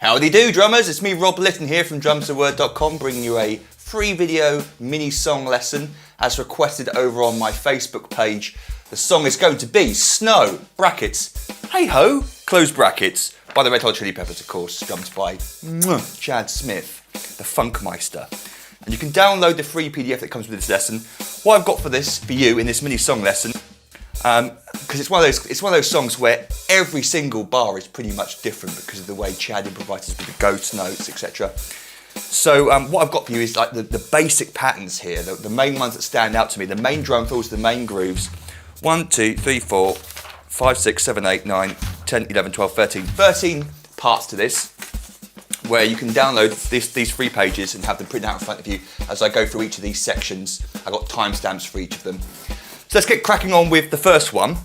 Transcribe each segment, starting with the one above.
Howdy do, drummers! It's me, Rob Litton, here from drumstheword.com, bringing you a free video mini song lesson as requested over on my Facebook page. The song is going to be Snow, brackets, hey ho, close brackets, by the Red Hot Chili Peppers, of course, drums by Chad Smith, the Funkmeister. And you can download the free PDF that comes with this lesson. What I've got for you in this mini song lesson, because it's one of those songs where every single bar is pretty much different because of the way Chad improvises with the ghost notes, etc. So what I've got for you is like the basic patterns here, the main ones that stand out to me, the main drum fills, the main grooves. 1, 2, 3, 4, 5, 6, 7, 8, 9, 10, 11, 12, 13. 13 parts to this, where you can download these 3 pages and have them printed out in front of you as I go through each of these sections. I've got timestamps for each of them. So let's get cracking on with the first one.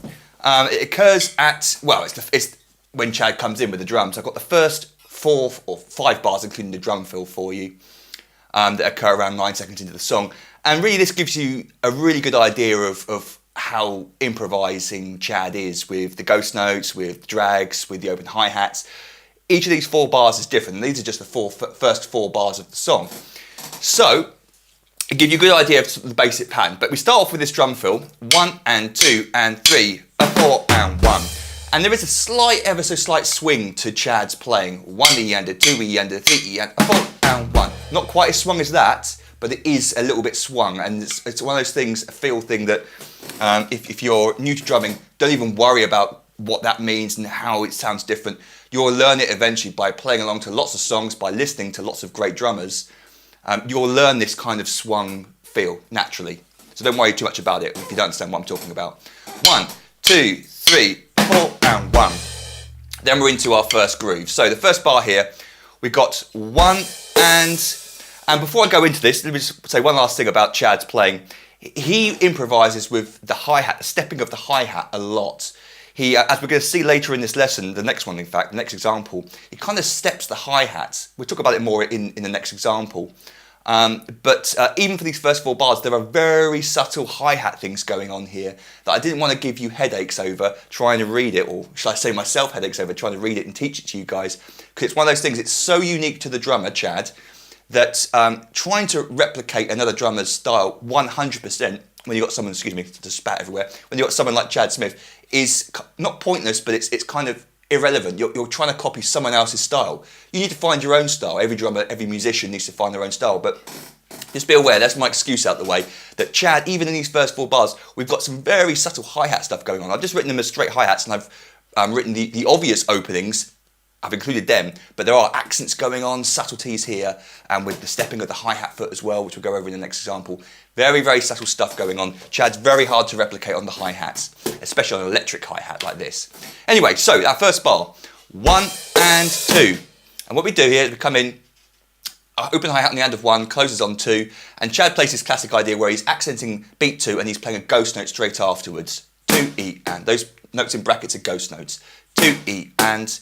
It occurs at, well, it's when Chad comes in with the drums. I've got the first 4 or 5 bars, including the drum fill for you, that occur around 9 seconds into the song. And really this gives you a really good idea of how improvising Chad is with the ghost notes, with drags, with the open hi-hats. Each of these 4 bars is different, and these are just the first 4 bars of the song. So, to give you a good idea of the basic pattern, but we start off with this drum fill, 1 and 2 and 3, 4 and 1. And there is a slight, ever so slight swing to Chad's playing. 1E and a 2E and a 3E and a 4 and 1. Not quite as swung as that, but it is a little bit swung, and it's one of those things, a feel thing that if you're new to drumming, don't even worry about what that means and how it sounds different. You'll learn it eventually by playing along to lots of songs, by listening to lots of great drummers. You'll learn this kind of swung feel naturally. So don't worry too much about it if you don't understand what I'm talking about. 1, 2, 3, 4 and 1. Then we're into our first groove. So the first bar here, we've got 1 and before I go into this, let me just say one last thing about Chad's playing. He improvises with the hi-hat, the stepping of the hi-hat a lot. He, as we're going to see later in this lesson, the next one in fact, the next example, he kind of steps the hi-hats. We'll talk about it more in the next example. But even for these first 4 bars, there are very subtle hi-hat things going on here that I didn't want to give you headaches over trying to read it, or should I say myself headaches over trying to read it and teach it to you guys, because it's one of those things, it's so unique to the drummer, Chad, that trying to replicate another drummer's style 100% when you've got someone, excuse me, to spat everywhere, when you've got someone like Chad Smith, is not pointless, but it's kind of irrelevant. You're trying to copy someone else's style. You need to find your own style. Every drummer, every musician needs to find their own style, but just be aware, that's my excuse out the way, that Chad, even in these first 4 bars, we've got some very subtle hi-hat stuff going on. I've just written them as straight hi-hats, and I've written the obvious openings. I've included them, but there are accents going on, subtleties here, and with the stepping of the hi-hat foot as well, which we'll go over in the next example. Very, very subtle stuff going on. Chad's very hard to replicate on the hi-hats, especially on an electric hi-hat like this. Anyway, so our first bar, 1 and 2. And what we do here is we come in, open hi-hat on the end of 1, closes on 2, and Chad plays this classic idea where he's accenting beat 2 and he's playing a ghost note straight afterwards. 2E and, those notes in brackets are ghost notes. 2E and,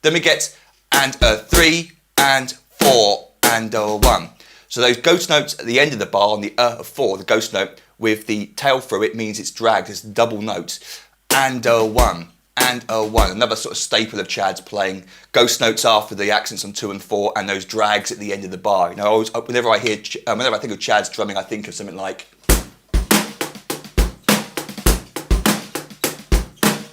then we get and a 3 and 4 and a 1. So those ghost notes at the end of the bar on the of 4, the ghost note with the tail through it means it's dragged, it's double notes. And a 1 and a 1, another sort of staple of Chad's playing. Ghost notes after the accents on 2 and 4 and those drags at the end of the bar. You know, whenever I think of Chad's drumming, I think of something like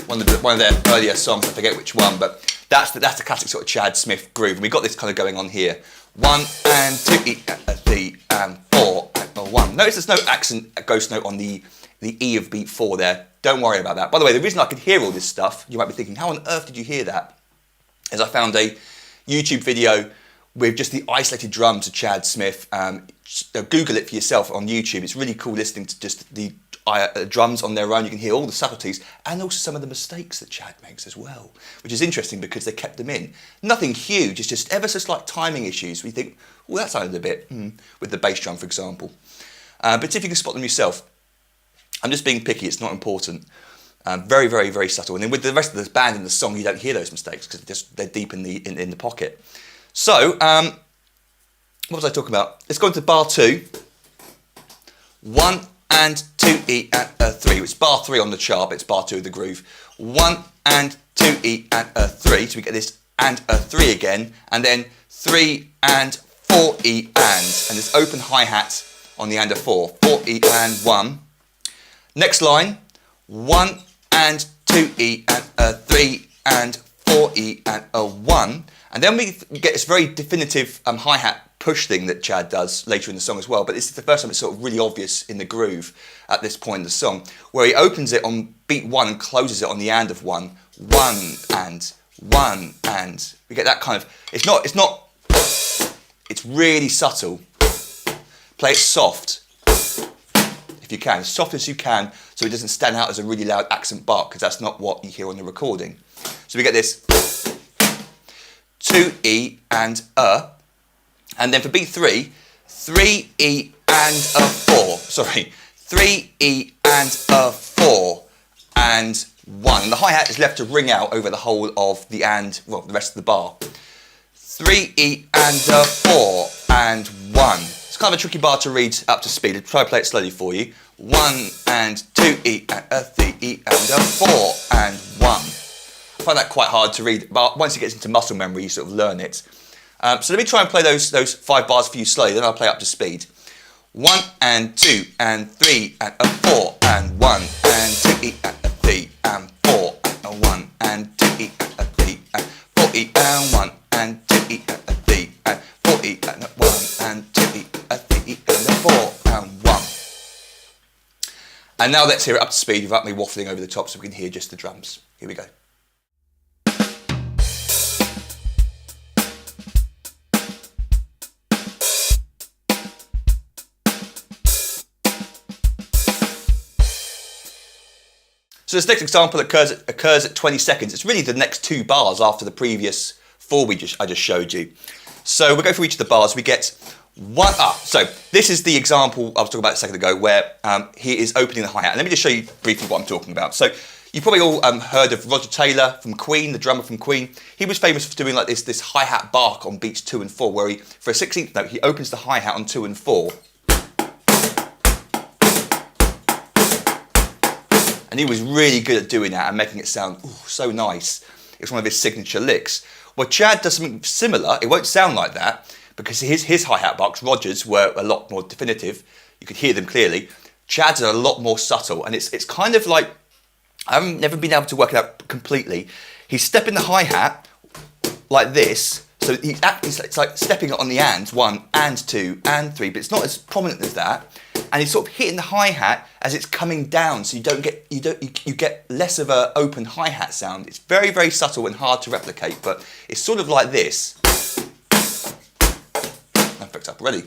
one of their earlier songs, I forget which one, but that's the classic sort of Chad Smith groove, and we've got this kind of going on here. 1 and 2, 3 and 4 and 1. Notice there's no accent, ghost note on the E of beat 4 there. Don't worry about that. By the way, the reason I could hear all this stuff, you might be thinking, how on earth did you hear that? Is I found a YouTube video with just the isolated drums of Chad Smith. Google it for yourself on YouTube. It's really cool listening to just the drums on their own. You can hear all the subtleties and also some of the mistakes that Chad makes as well, which is interesting because they kept them in. Nothing huge, it's just ever so slight timing issues. We think, well, that sounded a bit, with the bass drum, for example. But if you can spot them yourself, I'm just being picky, it's not important. Very, very, very subtle. And then with the rest of the band in the song, you don't hear those mistakes because they're deep in the pocket. So, what was I talking about? Let's go into bar 2. 1 and 2E and a 3. It's bar 3 on the chart, but it's bar 2 of the groove. 1 and 2E and a 3. So we get this and a 3 again, and then 3 and 4 E and this open hi-hat on the and a 4. 4 E and 1. Next line, 1 and 2 E and a 3 and 4 E and a 1. And then we get this very definitive hi-hat push thing that Chad does later in the song as well, but this is the first time it's sort of really obvious in the groove at this point in the song, where he opens it on beat 1 and closes it on the and of 1. 1 and 1 and. We get that kind of, it's really subtle. Play it soft, if you can, as soft as you can, so it doesn't stand out as a really loud accent bark, because that's not what you hear on the recording. So we get this 2 E and a. And then for beat 3, 3 E and a 4. Sorry, 3 E and a 4 and 1. And the hi-hat is left to ring out over the whole of the and, well, the rest of the bar. 3 E and a 4 and 1. It's kind of a tricky bar to read up to speed. I'll try to play it slowly for you. 1 and 2 E and a 3 E and a 4 and 1. I find that quite hard to read, but once it gets into muscle memory, you sort of learn it. So let me try and play those 5 bars for you slowly, then I'll play up to speed. 1 and 2 and 3 and a 4 and 1 and 2 E and a 3 and 4 and a 1 and 2 E and a 3 and 4 E and 1 and 2 E and a 3 and 4 E and a 1 and 2 E and a 3 E and a 4 and 1. And now let's hear it up to speed without me waffling over the top so we can hear just the drums. Here we go. So this next example occurs at 20 seconds. It's really the next 2 bars after the previous 4 I just showed you. So we'll go through each of the bars. We get so this is the example I was talking about a second ago where he is opening the hi-hat. Let me just show you briefly what I'm talking about. So you've probably all heard of Roger Taylor from Queen, the drummer from Queen. He was famous for doing like this hi-hat bark on beats 2 and 4, where he, for a 16th note, he opens the hi-hat on 2 and 4. And he was really good at doing that and making it sound so nice. It's one of his signature licks. Well, Chad does something similar. It won't sound like that because his hi-hat barks, Roger's, were a lot more definitive. You could hear them clearly. Chad's are a lot more subtle, and it's kind of like, I've never been able to work it out completely. He's stepping the hi-hat like this, so it's like stepping it on the and, 1 and 2 and 3, but it's not as prominent as that. And he's sort of hitting the hi-hat as it's coming down, so you get less of an open hi-hat sound. It's very, very subtle and hard to replicate, but it's sort of like this. I fucked up already.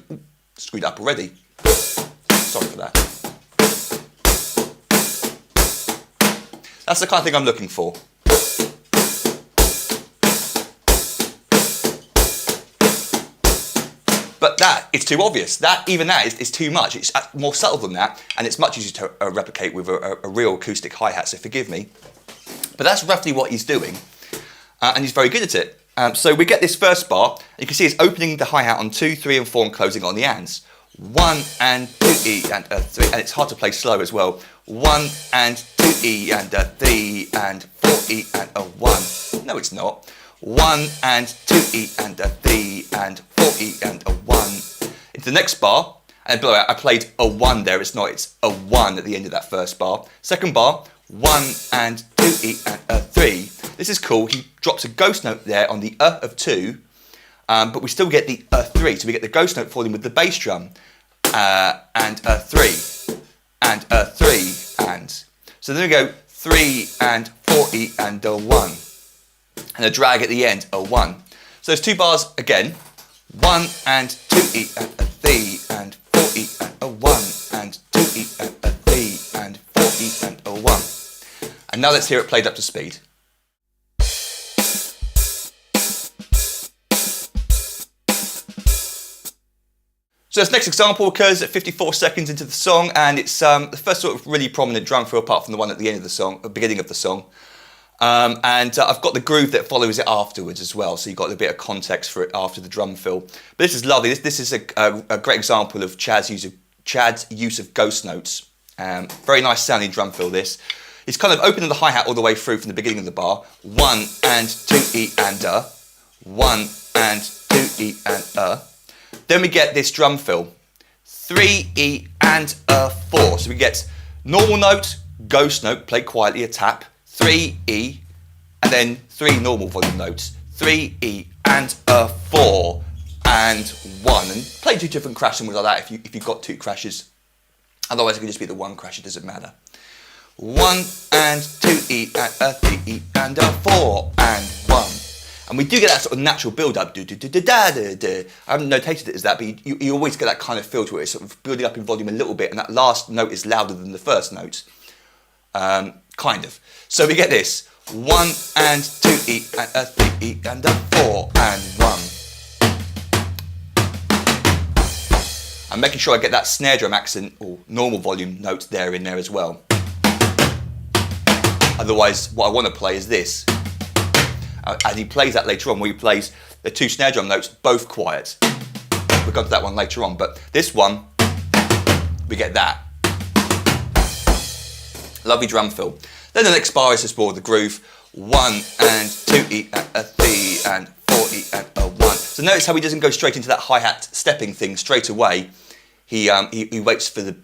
Screwed up already. Sorry for that. That's the kind of thing I'm looking for. But that is too obvious. Even that is too much. It's more subtle than that, and it's much easier to replicate with a real acoustic hi-hat, so forgive me. But that's roughly what he's doing, and he's very good at it. So we get this first bar. You can see it's opening the hi-hat on 2, 3 and 4 and closing on the ands. 1 and 2 E and a 3, and it's hard to play slow as well. 1 and 2 E and a 3 and 4 E and a 1. No, it's not. 1 and 2 E and a 3 and 4 E and a 1. Into the next bar, and by the way, I played a 1 there, it's not, it's a 1 at the end of that first bar. Second bar, 1 and 2 E and a 3. This is cool, he drops a ghost note there on the of 2, but we still get the 3, so we get the ghost note falling with the bass drum. And a 3, and a 3, and. So then we go 3 and 4 E and a 1. And a drag at the end, a 1. So there's 2 bars again. 1 and 2 E and a 3 and 4 E and a 1 and 2 E and a 3 and 4 E and a 1. And now let's hear it played up to speed. So this next example occurs at 54 seconds into the song, and it's the first sort of really prominent drum fill apart from the one at the end of the song, at the beginning of the song. And I've got the groove that follows it afterwards as well, so you've got a bit of context for it after the drum fill. But this is lovely. This is a great example of Chad's use of ghost notes. Very nice sounding drum fill, this. He's kind of opening the hi-hat all the way through from the beginning of the bar. 1 and 2 E and a. 1 and 2 E and a. Then we get this drum fill, 3 E and a 4. So we get normal note, ghost note, played quietly, a tap, 3 E, and then 3 normal volume notes, 3 E and a 4 and 1. And play 2 different crash symbols like that if you've got 2 crashes. Otherwise it can just be the 1 crash, it doesn't matter. 1 and 2 E and a 3 E and a 4 and 1. And we do get that sort of natural build-up. I haven't notated it as that, but you always get that kind of feel to it. It's sort of building up in volume a little bit, and that last note is louder than the first note. Kind of. So we get this. 1 and 2 E and a 3 E and a 4 and 1. I'm making sure I get that snare drum accent or normal volume note there in there as well. Otherwise, what I want to play is this. As he plays that later on, where he plays the 2 snare drum notes, both quiet. We'll come to that one later on, but this one, we get that. Lovely drum fill. Then the next bar is just more the groove. 1 and 2 E and a 3 and 4 E and a 1. So notice how he doesn't go straight into that hi-hat stepping thing straight away. He waits for the,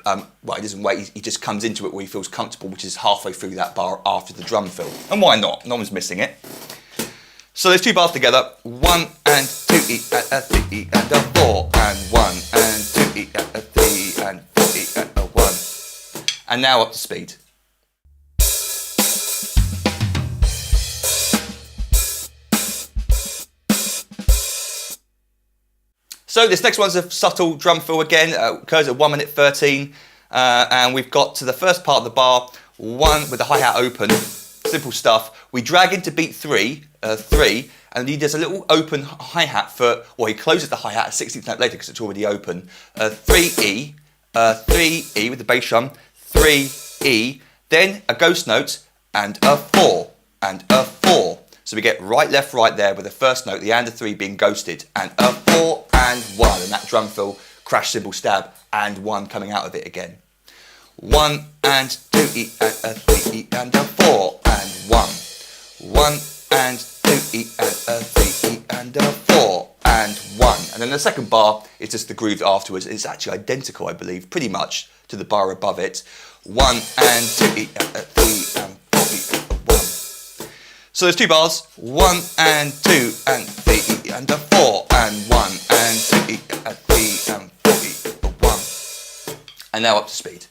well, he doesn't wait, he just comes into it where he feels comfortable, which is halfway through that bar after the drum fill. And why not? No one's missing it. So there's 2 bars together, 1 and 2 E and a 3 E and a 4 and 1 and 2 E and a 3 and 4 E and a 1. And now up to speed. So this next one's a subtle drum fill again, occurs at 1 minute 13, and we've got to the first part of the bar, 1 with the hi-hat open, simple stuff. We drag into beat 3, 3, and he does a little open hi-hat for, well, he closes the hi-hat a 16th note later because it's already open. 3 E with the bass drum, 3 E, then a ghost note, and a 4, and a 4. So we get right, left, right there with the first note, the and a 3 being ghosted, and a 4 and 1, and that drum fill, crash cymbal stab, and 1 coming out of it again. 1 and 2 E and a 3 E and a 4 and 1. 1 and 2 E and a 3 E and a 4 and 1. And then the second bar is just the groove afterwards. It's actually identical, I believe, pretty much to the bar above it. 1 and 2 E and a 3 and 4 E and a 1. So there's 2 bars, 1 and 2 and 3 E and a 4 and 1 and 2 E and a 3 and 4 E and a 1. And now up to speed.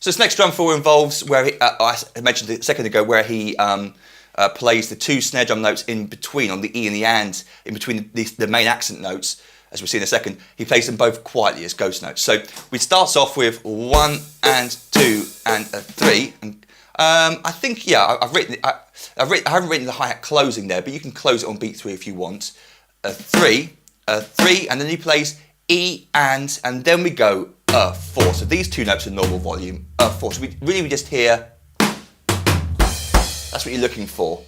So this next drum fill involves where he, I mentioned a second ago, where he plays the 2 snare drum notes in between, on the E and the and, in between the main accent notes, as we'll see in a second. He plays them both quietly as ghost notes. So we start off with 1 and 2 and a 3. And I think, yeah, I haven't written the hi-hat closing there, but you can close it on beat 3 if you want. A 3, and then he plays E and then we go a 4. So these 2 notes are normal volume, a 4. So we just hear, that's what you're looking for.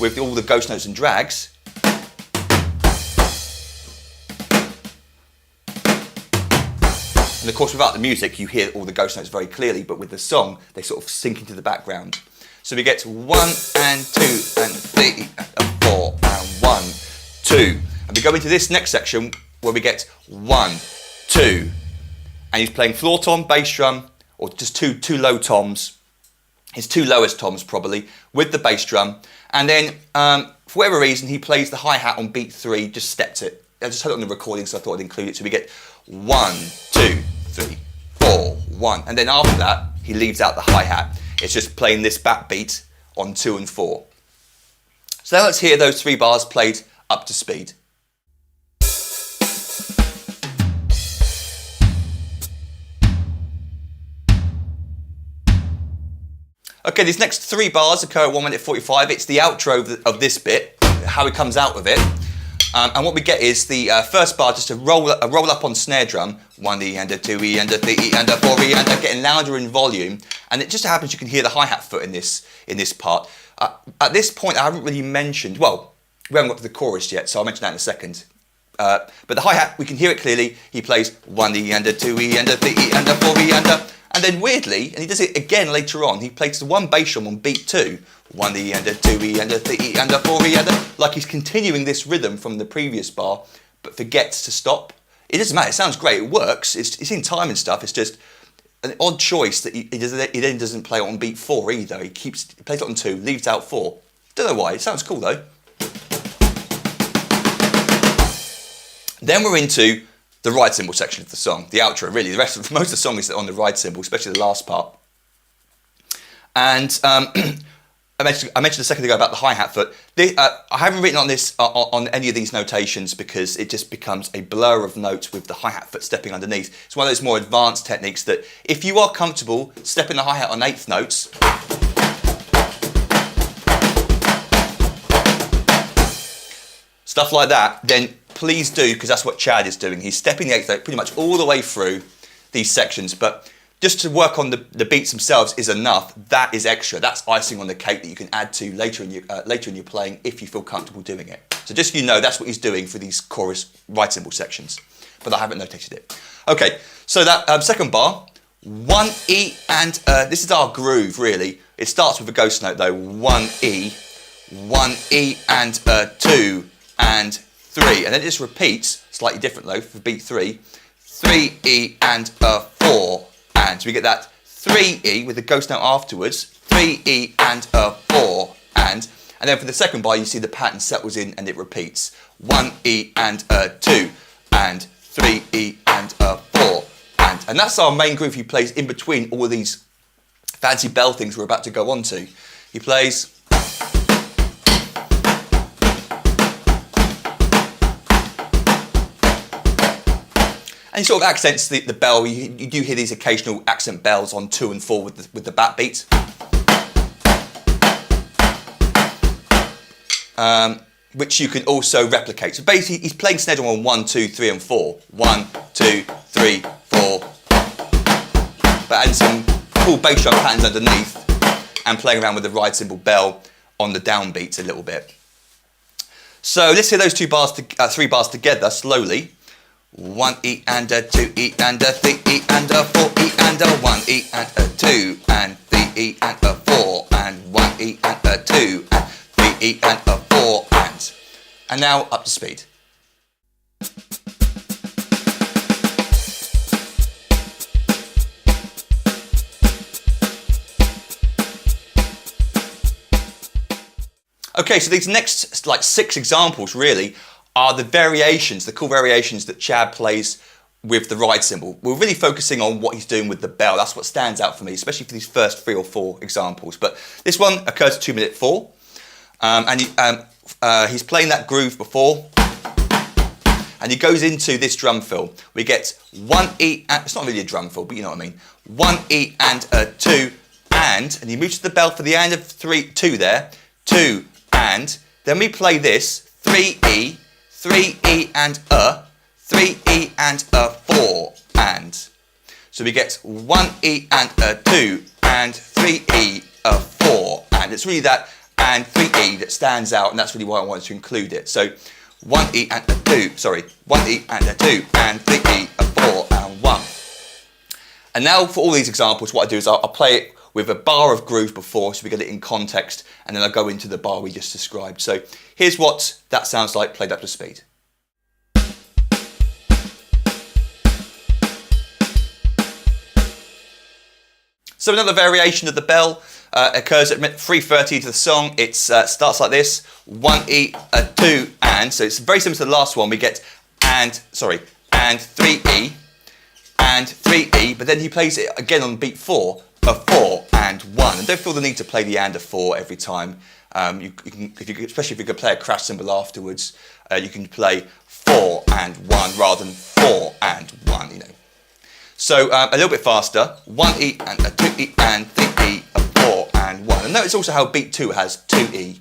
With all the ghost notes and drags. And of course, without the music, you hear all the ghost notes very clearly, but with the song, they sort of sink into the background. So we get 1 and 2 and 3 and a 4 and 1, 2. And we go into this next section where we get 1, 2. And he's playing floor tom, bass drum, or just two low toms. His 2 lowest toms probably, with the bass drum. And then, for whatever reason, he plays the hi-hat on beat 3, just steps it. I just heard it on the recording, so I thought I'd include it. So we get 1, 2, 3, 4, 1. And then after that, he leaves out the hi-hat. It's just playing this backbeat on 2 and 4. So now let's hear those 3 bars played up to speed. Okay, these next 3 bars occur at 1 minute 45. It's the outro of this bit, how it comes out of it. And what we get is the first bar, just a roll up on snare drum, 1 E and a 2 E and a 3 E and a 4 E and a, getting louder in volume. And it just happens you can hear the hi-hat foot in this part. At this point, I haven't really mentioned, well, we haven't got to the chorus yet, so I'll mention that in a second. but the hi-hat, we can hear it clearly. He plays 1E and a 2E and a 3E and a 4E and then weirdly, and he does it again later on, he plays the one bass drum on beat 2, 1E and a 2E and a 3E and a 4E and like he's continuing this rhythm from the previous bar, but forgets to stop. It doesn't matter, it sounds great, it works, it's in time and stuff, it's just an odd choice that he then doesn't play it on beat 4 either. He plays it on 2, leaves out 4. Don't know why, it sounds cool though. Then we're into the ride cymbal section of the song, the outro really. Most of the song is on the ride cymbal, especially the last part. And I mentioned a second ago about the hi-hat foot. I haven't written on this on any of these notations because it just becomes a blur of notes with the hi-hat foot stepping underneath. It's one of those more advanced techniques that if you are comfortable stepping the hi-hat on 8th notes, stuff like that, then please do, because that's what Chad is doing. He's stepping the 8th note pretty much all the way through these sections, but just to work on the beats themselves is enough. That is extra. That's icing on the cake that you can add to later in your playing if you feel comfortable doing it. So just so you know, that's what he's doing for these chorus ride cymbal sections. But I haven't notated it. Okay, so that second bar, 1E and this is our groove really. It starts with a ghost note though. 1E and 2 and 3, and then it just repeats slightly different though for beat 3. 3E and 4. And so we get that 3E with the ghost note afterwards, 3E and 4 and then for the second bar you see the pattern settles in and it repeats 1E and 2 and 3E and 4 and that's our main groove he plays in between all of these fancy bell things we're about to go on to. He plays and he sort of accents the bell. You do hear these occasional accent bells on 2 and 4 with the bat beat. Which you can also replicate. So basically he's playing snare drum on 1, 2, 3 and 4. 1, 2, 3, 4. But adding some cool bass drum patterns underneath and playing around with the ride cymbal bell on the downbeats a little bit. So let's hear those 3 bars together slowly. 1E and a 2E and a 3E and a 4E and a 1E and a 2 and 3E and a 4 and 1E and a 2 and 3E and a 4 and now up to speed. Okay, so these next like 6 examples really are the variations, the cool variations that Chad plays with the ride cymbal. We're really focusing on what he's doing with the bell. That's what stands out for me, especially for these first 3 or 4 examples. But this one occurs at 2:04, and he's playing that groove before, and he goes into this drum fill. We get 1E, and it's not really a drum fill, but you know what I mean. 1E and a 2 and he moves to the bell for the end of 2 there, 2 and then we play this 3E. 3E and 3E and 4 and. So we get 1E and 2 and 3E 4 and. It's really that and 3E that stands out, and that's really why I wanted to include it. So 1E and 2, sorry, 1E and 2 and 3E 4 and 1. And now for all these examples, what I do is I'll play it with a bar of groove before so we get it in context, and then I'll go into the bar we just described. So here's what that sounds like played up to speed. So another variation of the bell occurs at 3:30 to the song. It starts like this, 1E, 2 and, so it's very similar to the last one. We get and 3E, and 3E, but then he plays it again on beat 4, a 4 and 1. And don't feel the need to play the and a 4 every time. You can, especially if you could play a crash cymbal afterwards, you can play 4 and 1 rather than 4 and 1, you know. So a little bit faster, 1E and a 2E and 3E, a 4 and 1. And notice also how beat 2 has 2E,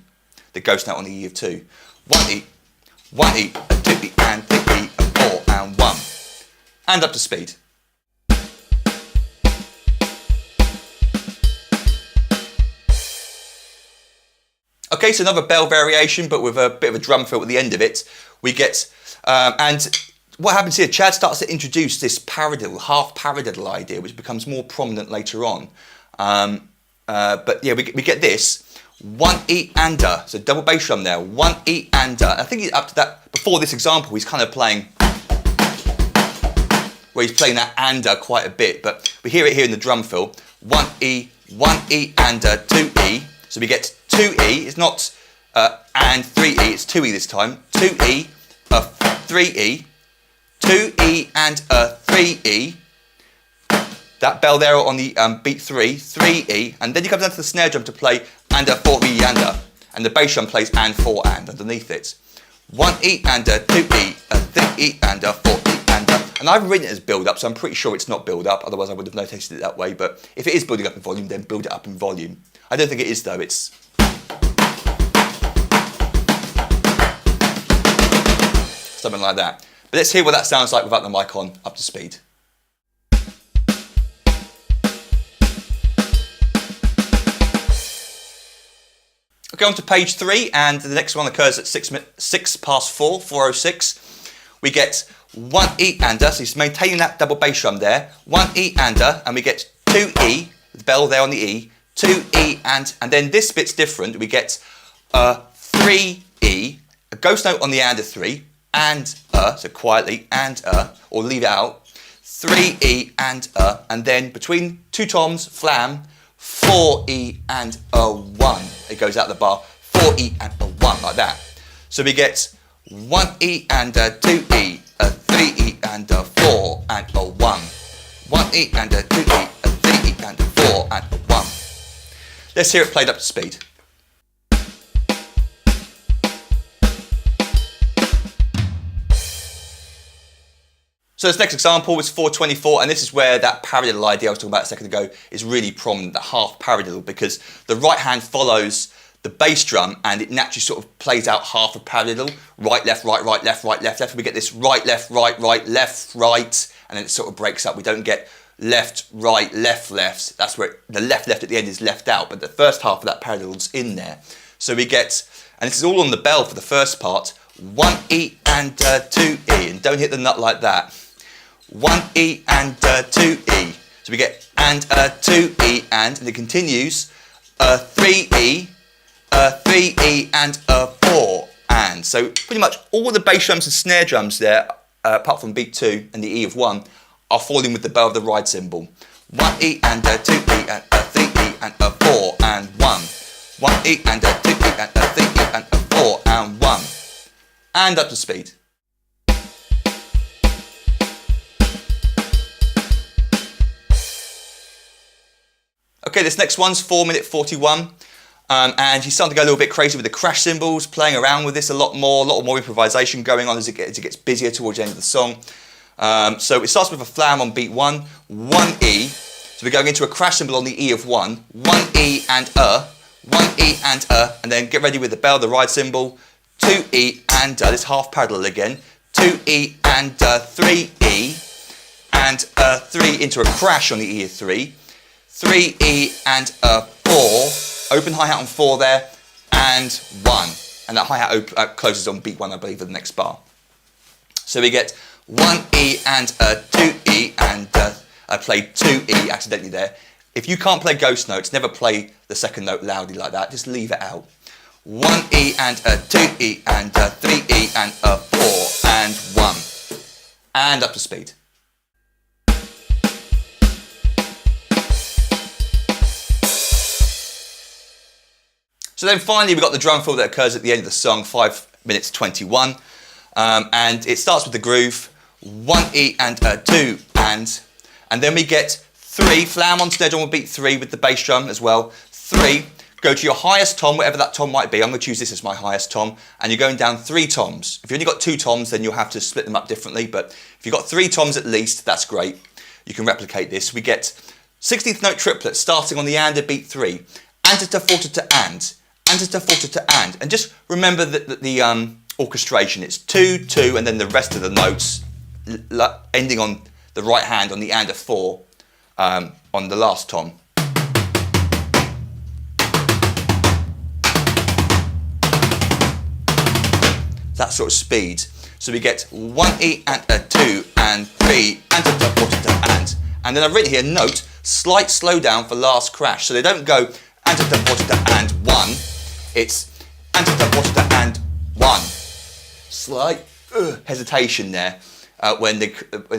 the ghost note on the E of 2. 1E, a 2E and 3E, a 4 and 1. And up to speed. Okay, so another bell variation, but with a bit of a drum fill at the end of it. We get And what happens here, Chad starts to introduce this paradiddle, half paradiddle idea, which becomes more prominent later on. But yeah, we get this. 1 E and a, so double bass drum there, 1 E and a. I think up to that, before this example, he's kind of playing, where he's playing that and a quite a bit, but we hear it here in the drum fill. 1 E and a, 2 E. So we get 2 E, it's not and 3 E, it's 2 E this time. 2 E, 3 E, 2 E and a 3 E. That bell there on the beat 3, 3 E, and then you come down to the snare drum to play and a 4 E and the bass drum plays and 4 and underneath it. 1 E and a 2 E, a 3 E and a 4 E and I've written it as build up, so I'm pretty sure it's not build up, otherwise I would have notated it that way, but if it is building up in volume, then build it up in volume. I don't think it is though, it's something like that. But let's hear what that sounds like without the mic on, up to speed. Okay, on to page 3, and the next one occurs at 6 past 4, 4:06. We get 1 E and a, so he's maintaining that double bass drum there. 1 E and a, and we get 2 E, the bell there on the E, 2 E and then this bit's different. We get 3 E, a ghost note on the and a 3, and so quietly, and or leave it out. 3 E and then between two toms, flam, 4 E and a 1. It goes out the bar, 4 E and a 1, like that. So we get 1 E and a 2 E, a 3 E and a 4 and a 1. 1 E and a 2 E, a 3 E and a 4 and a 1. Let's hear it played up to speed. So this next example is 4:24, and this is where that paradiddle idea I was talking about a second ago is really prominent, the half paradiddle, because the right hand follows the bass drum and it naturally sort of plays out half a paradiddle, right, left, right, right, left, right, left, left. We get this right, left, right, right, left, right, and then it sort of breaks up. We don't get left, right, left, left. That's where the left, left at the end is left out, but the first half of that paradiddle's in there. So we get, and this is all on the bell for the first part, 1 E and 2 E, and don't hit the nut like that. 1 E and 2 E. So we get and 2 E and it continues 3 E, 3 E and 4 and. So pretty much all the bass drums and snare drums there, apart from beat 2 and the E of 1, are falling with the bow of the ride cymbal. 1 E and 2 E and 3 E and 4 and 1. 1 E and 2 E and 3 E and 4 and 1. And up to speed. Okay, this next one's 4:41, and he's starting to go a little bit crazy with the crash cymbals, playing around with this a lot more improvisation going on as it gets busier towards the end of the song. So it starts with a flam on beat 1, 1 E, so we're going into a crash cymbal on the E of 1, 1 E and 1 E and then get ready with the bell, the ride cymbal, 2 E and this half paradiddle again, 2 E and 3 E, and 3 into a crash on the E of 3, 3 E and 4, open hi-hat on 4 there, and 1. And that hi-hat closes on beat 1, I believe, of the next bar. So we get 1 E and 2 E, and I played 2 E accidentally there. If you can't play ghost notes, never play the second note loudly like that, just leave it out. 1 E and 2 E and 3 E and 4 and 1. And up to speed. So then finally we've got the drum fill that occurs at the end of the song, 5:21. And it starts with the groove, 1 E and 2 and then we get 3, flam on snare drum on beat 3 with the bass drum as well. 3, go to your highest tom, whatever that tom might be. I'm going to choose this as my highest tom, and you're going down 3 toms. If you've only got 2 toms, then you'll have to split them up differently, but if you've got 3 toms at least, that's great. You can replicate this. We get 16th note triplet starting on the and at beat 3, and to forte to and to forte to and just remember that the orchestration, it's 2, 2, and then the rest of the notes ending on the right hand on the and of 4 on the last tom. That sort of speed. So we get 1 E and a 2 and 3 and a da, da, da, and then I've written here note, slight slowdown for last crash. So they don't go and da, da, da, and 1. It's and da, da, da, and 1. Slight hesitation there when they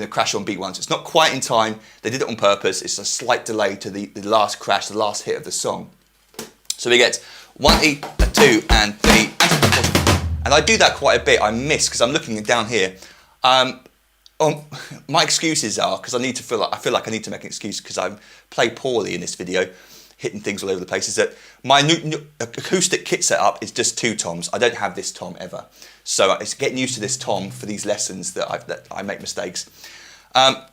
crash on beat 1. So it's not quite in time. They did it on purpose. It's a slight delay to the last crash, the last hit of the song. So we get 1 E, a 2 and 3 and I do that quite a bit. I miss because I'm looking down here. My excuses are because I feel like I need to make an excuse because I play poorly in this video, hitting things all over the place. Is that my new acoustic kit setup is just 2 toms. I don't have this tom ever, so it's getting used to this tom for these lessons that I make mistakes. There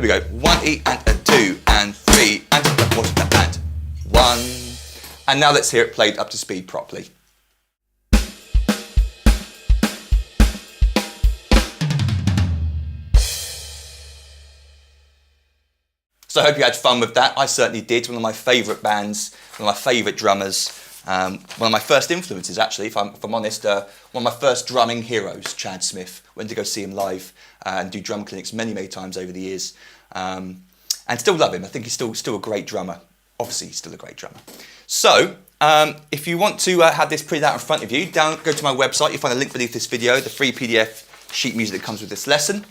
we go. 1 E and a 2 and 3 and 1. And now let's hear it played up to speed properly. So I hope you had fun with that. I certainly did. One of my favourite bands, one of my favourite drummers, one of my first influences actually, if I'm honest, one of my first drumming heroes, Chad Smith. Went to go see him live and do drum clinics many times over the years. And still love him. I think he's still a great drummer. Obviously, he's still a great drummer. So, if you want to have this printed out in front of you, go to my website. You'll find a link beneath this video, the free PDF sheet music that comes with this lesson.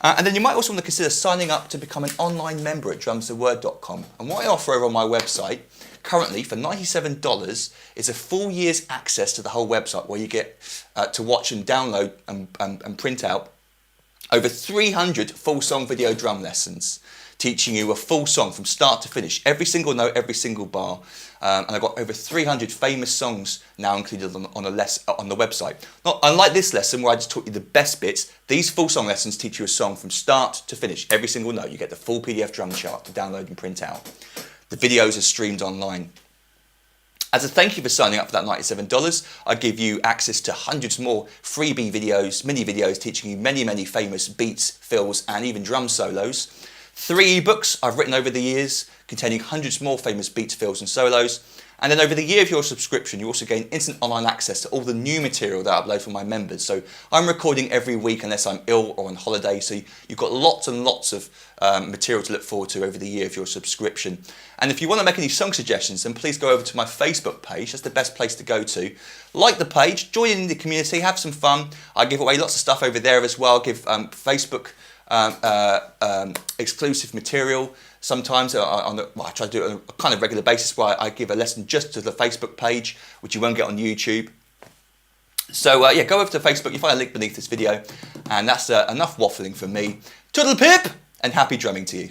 And then you might also want to consider signing up to become an online member at drumstheword.com. And what I offer over on my website, currently for $97, is a full year's access to the whole website where you get to watch and download and print out over 300 full song video drum lessons, teaching you a full song from start to finish, every single note, every single bar. And I've got over 300 famous songs now included on the website. Not unlike this lesson where I just taught you the best bits, these full song lessons teach you a song from start to finish, every single note. You get the full PDF drum chart to download and print out. The videos are streamed online. As a thank you for signing up for that $97, I give you access to hundreds more freebie videos, mini videos teaching you many famous beats, fills and even drum solos. 3 ebooks I've written over the years containing hundreds more famous beats, fills and solos. And then over the year of your subscription, you also gain instant online access to all the new material that I upload for my members. So I'm recording every week unless I'm ill or on holiday. So you've got lots and lots of material to look forward to over the year of your subscription. And if you want to make any song suggestions, then please go over to my Facebook page. That's the best place to go to. Like the page, join in the community, have some fun. I give away lots of stuff over there as well. I give Facebook exclusive material sometimes I try to do it on a kind of regular basis where I give a lesson just to the Facebook page, which you won't get on YouTube. So yeah, go over to Facebook, you find a link beneath this video, and that's enough waffling from me. Toodle pip and happy drumming to you.